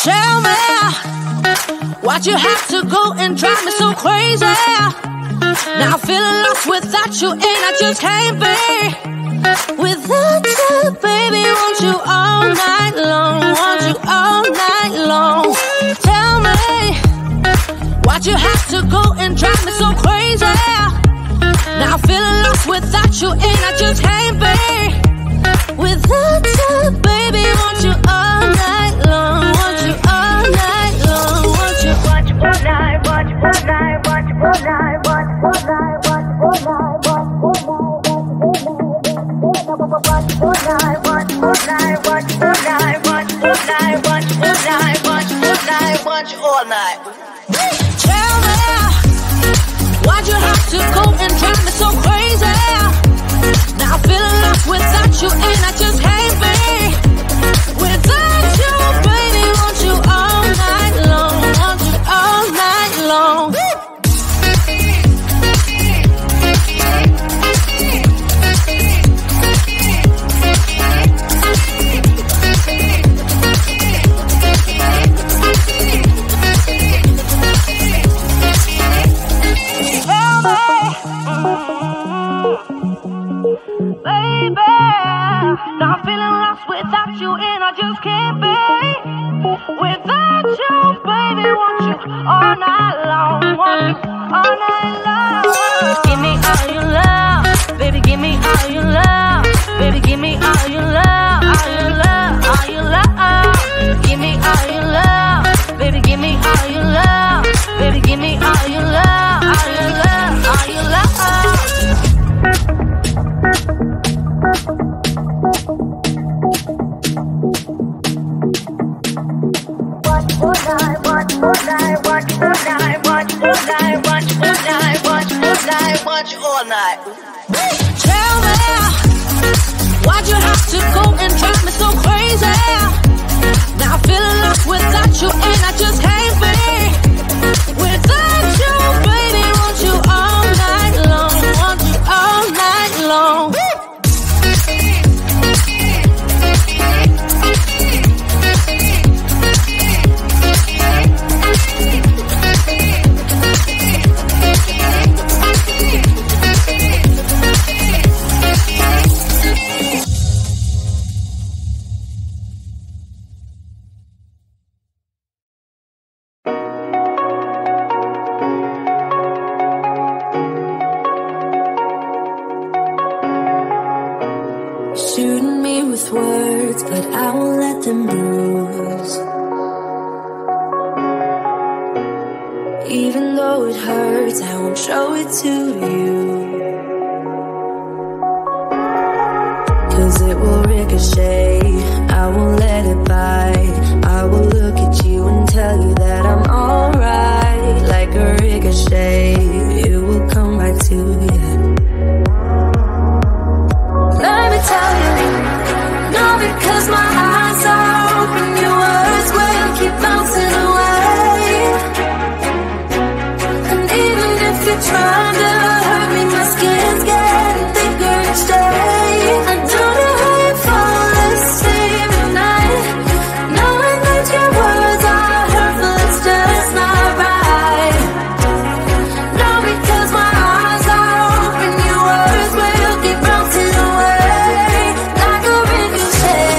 Tell me, why'd you have to go and drive me so crazy? Now I'm feeling lost without you, and I just can't be without you, baby. Want you all night long, want you all night long. Tell me, why'd you have to go and drive me so crazy? Now I'm feeling lost without you, and I just can't be without you, baby. Want you all night long, want you all night long, want you all night, want you all night, want you all night, want you all night, want you all night, want you all night, want you all night, want you all night, want you all night, want you all night, want you all night, want you all night. Tell me, why'd you have to go and drive me so crazy? Now I'm feeling lost without you, and I just can't be without you, baby. Want you all night long, want you all night long. Now I'm feeling lost without you, and I just can't be without you, baby. Want you all night long, want you all night long. Give me all your love, baby. Give me all your love, baby. Give me all your love, all your love, all your love. Give me all your love, baby. Give me all your love, baby. Give me all your love, all your love, all your love. Want you all night. Tell me, why'd you have to go and drive me so crazy? Now I'm feeling lost without you, and I just can't be without you, baby. Want you all night long, want you all night long. Shooting me with words, but I won't let them bruise. Even though it hurts, I won't show it to you. 'Cause it will ricochet, I won't let it bite. I will look at you and tell you that I'm alright. Like a ricochet, it will come back to you. Let me tell you, no, because my eyes are open, your words will keep bouncing away. And even if you're trying to hurt me, my skin's getting thicker each day. I don't know how you fall asleep at night, knowing that your words are hurtful, it's just not right. No, because my eyes are open, your words will keep bouncing away. Like a ricochet,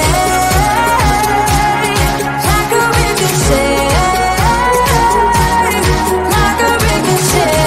like a ricochet, like a ricochet.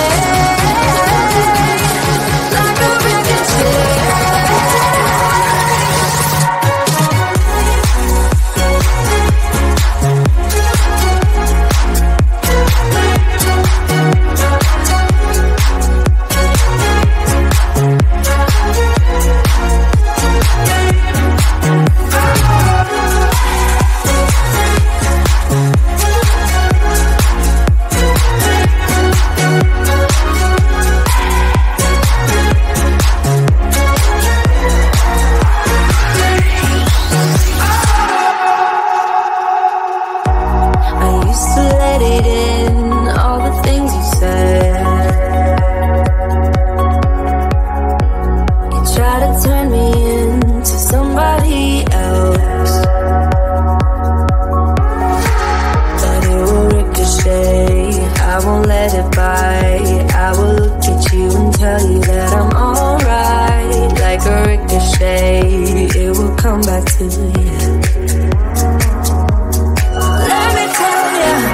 day it will come back to you. Let me tell you,